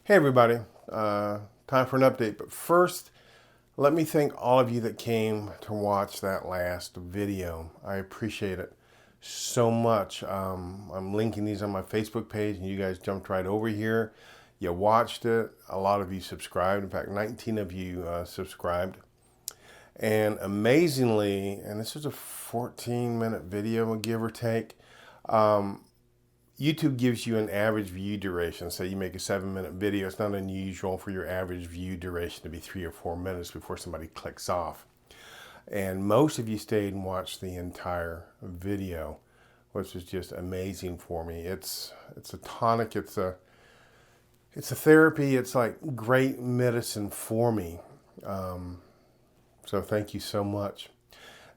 Hey everybody, time for an update, but first let me thank all of you that came to watch that last video. I appreciate it so much. I'm linking these on my Facebook page and you guys jumped right over here. You watched it, a lot of you subscribed, in fact 19 of you subscribed. And amazingly, and this is a 14-minute video, give or take, YouTube gives you an average view duration. Say you make a 7-minute video, it's not unusual for your average view duration to be 3 or 4 minutes before somebody clicks off. And most of you stayed and watched the entire video, which is just amazing for me. It's a tonic, it's a therapy, it's like great medicine for me. So thank you so much.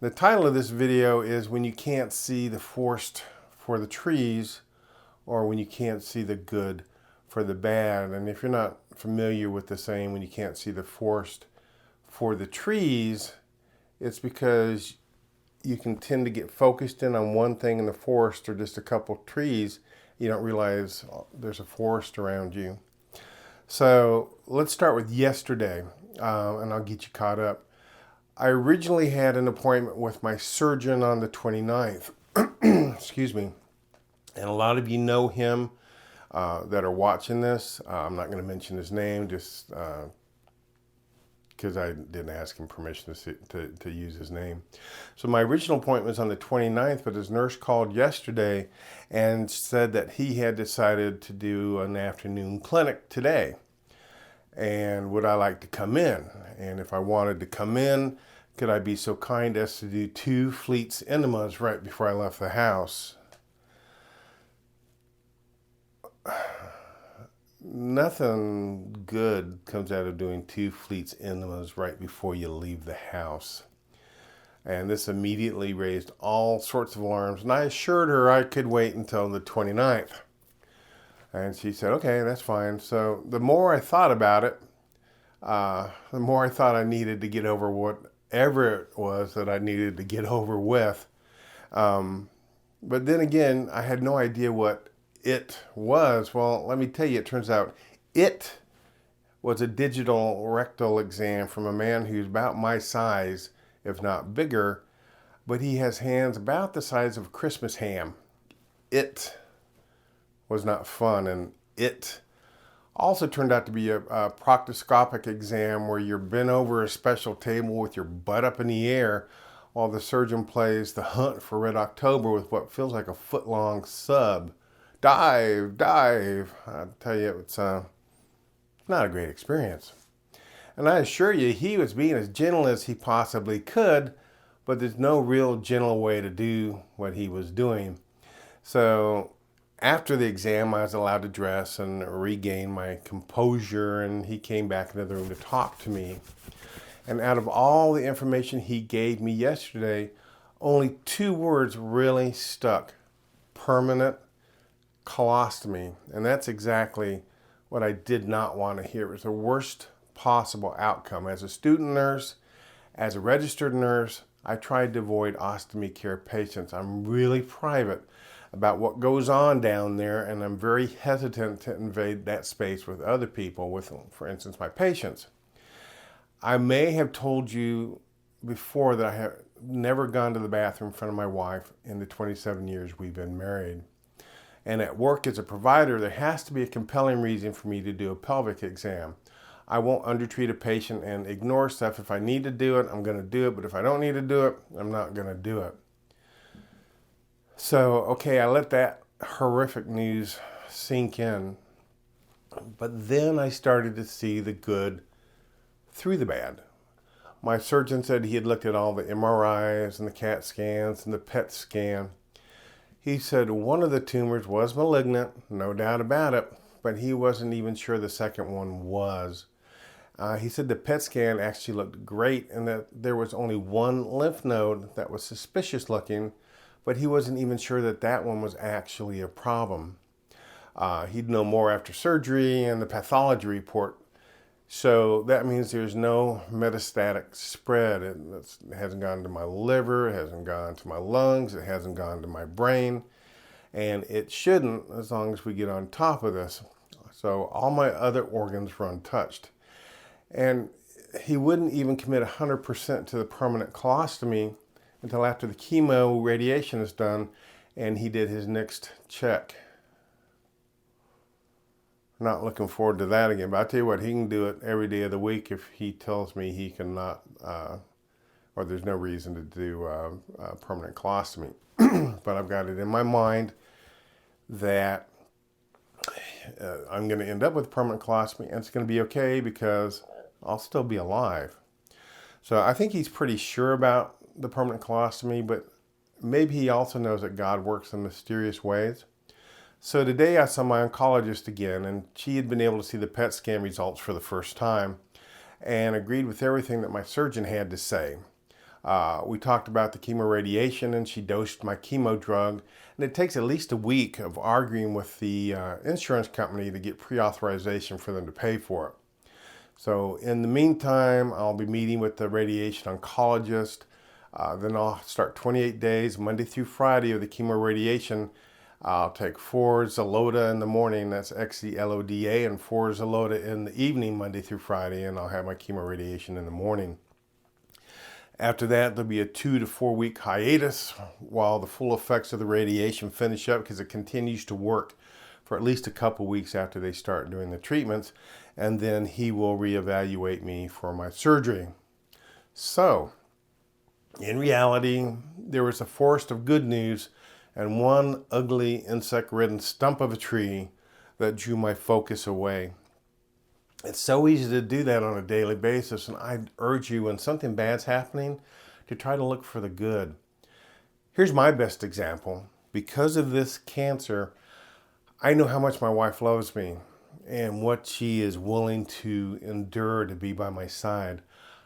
The title of this video is When You Can't See the Forest for the Trees, or when you can't see the good for the bad. And if you're not familiar with the saying, when you can't see the forest for the trees, it's because you can tend to get focused in on one thing in the forest or just a couple trees. You don't realize there's a forest around you. So let's start with yesterday, and I'll get you caught up. I originally had an appointment with my surgeon on the 29th. Excuse me. And a lot of you know him that are watching this. I'm not going to mention his name just because I didn't ask him permission to use his name. So my original appointment was on the 29th, but his nurse called yesterday and said that he had decided to do an afternoon clinic today. And would I like to come in? And if I wanted to come in, could I be so kind as to do 2 Fleets enemas right before I left the house? Nothing good comes out of doing 2 Fleets enemas right before you leave the house. And this immediately raised all sorts of alarms. And I assured her I could wait until the 29th. And she said, okay, that's fine. So the more I thought about it, the more I thought I needed to get over whatever it was that I needed to get over with. But then again, I had no idea what it was. Well, let me tell you, it turns out it was a digital rectal exam from a man who's about my size, if not bigger, but he has hands about the size of a Christmas ham. It was not fun, and it also turned out to be a proctoscopic exam where you're bent over a special table with your butt up in the air while the surgeon plays the Hunt for Red October with what feels like a foot-long sub. Dive, dive. I tell you, it's not a great experience. And I assure you, he was being as gentle as he possibly could, but there's no real gentle way to do what he was doing. So after the exam, I was allowed to dress and regain my composure, and he came back into the room to talk to me. And out of all the information he gave me yesterday, only 2 words really stuck: permanent colostomy. And that's exactly what I did not want to hear. It was the worst possible outcome. As a student nurse, as a registered nurse, I tried to avoid ostomy care patients. I'm really private about what goes on down there, and I'm very hesitant to invade that space with other people, with, for instance, my patients. I may have told you before that I have never gone to the bathroom in front of my wife in the 27 years we've been married. And at work as a provider, there has to be a compelling reason for me to do a pelvic exam. I won't undertreat a patient and ignore stuff. If I need to do it, I'm going to do it. But if I don't need to do it, I'm not going to do it. So, okay, I let that horrific news sink in. But then I started to see the good through the bad. My surgeon said he had looked at all the MRIs and the CAT scans and the PET scan. He said one of the tumors was malignant, no doubt about it, but he wasn't even sure the second one was. He said the PET scan actually looked great and that there was only one lymph node that was suspicious looking, but he wasn't even sure that that one was actually a problem. He'd know more after surgery and the pathology report. So that means there's no metastatic spread. It hasn't gone to my liver, it hasn't gone to my lungs, it hasn't gone to my brain, and it shouldn't as long as we get on top of this. So all my other organs were untouched. And he wouldn't even commit 100% to the permanent colostomy until after the chemo radiation is done and he did his next check. Not looking forward to that again, but I tell you what, he can do it every day of the week if he tells me he cannot, or there's no reason to do permanent colostomy. But I've got it in my mind that I'm going to end up with permanent colostomy, and it's going to be okay because I'll still be alive. So I think he's pretty sure about the permanent colostomy, but maybe he also knows that God works in mysterious ways. So today I saw my oncologist again, and she had been able to see the PET scan results for the first time and agreed with everything that my surgeon had to say. We talked about the chemoradiation, and she dosed my chemo drug, and it takes at least a week of arguing with the insurance company to get pre-authorization for them to pay for it. So in the meantime, I'll be meeting with the radiation oncologist. Then I'll start 28 days, Monday through Friday, of the chemoradiation. I'll take 4 Xeloda in the morning, that's Xeloda, and 4 Xeloda in the evening, Monday through Friday, and I'll have my chemoradiation in the morning. After that, there'll be a 2 to 4 week hiatus while the full effects of the radiation finish up, because it continues to work for at least a couple weeks after they start doing the treatments, and then he will reevaluate me for my surgery. So, in reality, there was a forest of good news and one ugly insect-ridden stump of a tree that drew my focus away. It's so easy to do that on a daily basis, and I urge you, when something bad's happening, to try to look for the good. Here's my best example. Because of this cancer, I know how much my wife loves me and what she is willing to endure to be by my side.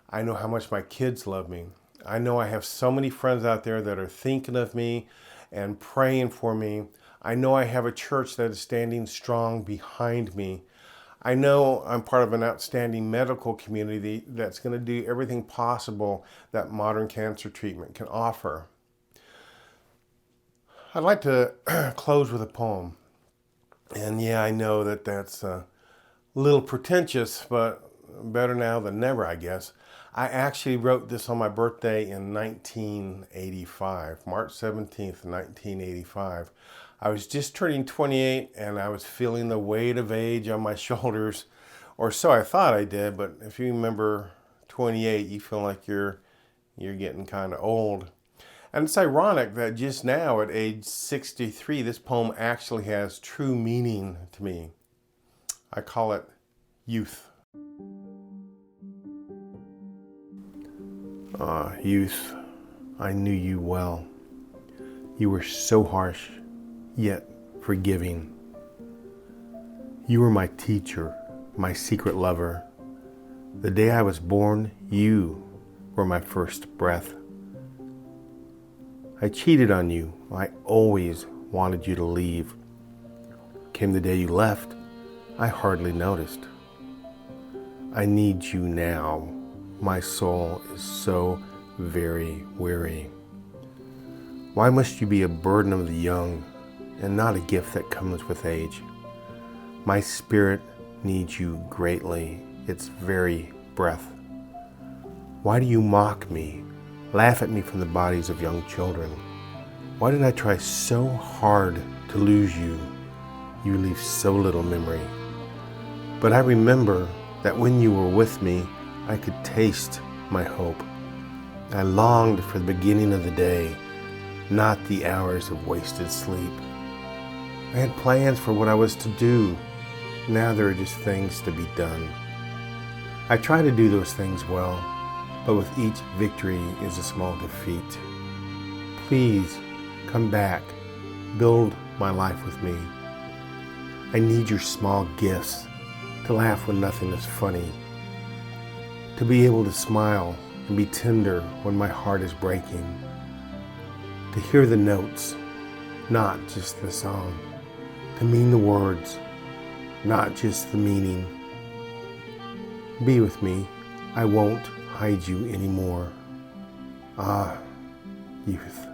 I know how much my kids love me. I know I have so many friends out there that are thinking of me and praying for me. I know I have a church that is standing strong behind me. I know I'm part of an outstanding medical community that's going to do everything possible that modern cancer treatment can offer. I'd like to close with a poem. And yeah, I know that that's a little pretentious, but better now than never, I guess. I actually wrote this on my birthday in 1985, March 17th, 1985. I was just turning 28, and I was feeling the weight of age on my shoulders, or so I thought I did. But if you remember 28, you feel like you're getting kind of old. And it's ironic that just now, at age 63, this poem actually has true meaning to me. I call it youth. Youth, I knew you well. You were so harsh, yet forgiving. You were my teacher, my secret lover. The day I was born, you were my first breath. I cheated on you. I always wanted you to leave. Came the day you left, I hardly noticed. I need you now. My soul is so very weary. Why must you be a burden of the young and not a gift that comes with age? My spirit needs you greatly, its very breath. Why do you mock me, laugh at me from the bodies of young children? Why did I try so hard to lose you? You leave so little memory. But I remember that when you were with me, I could taste my hope. I longed for the beginning of the day, not the hours of wasted sleep. I had plans for what I was to do. Now there are just things to be done. I try to do those things well, but with each victory is a small defeat. Please come back. Build my life with me. I need your small gifts, to laugh when nothing is funny, to be able to smile and be tender when my heart is breaking, to hear the notes, not just the song, to mean the words, not just the meaning. Be with me. I won't hide you anymore. Ah, youth.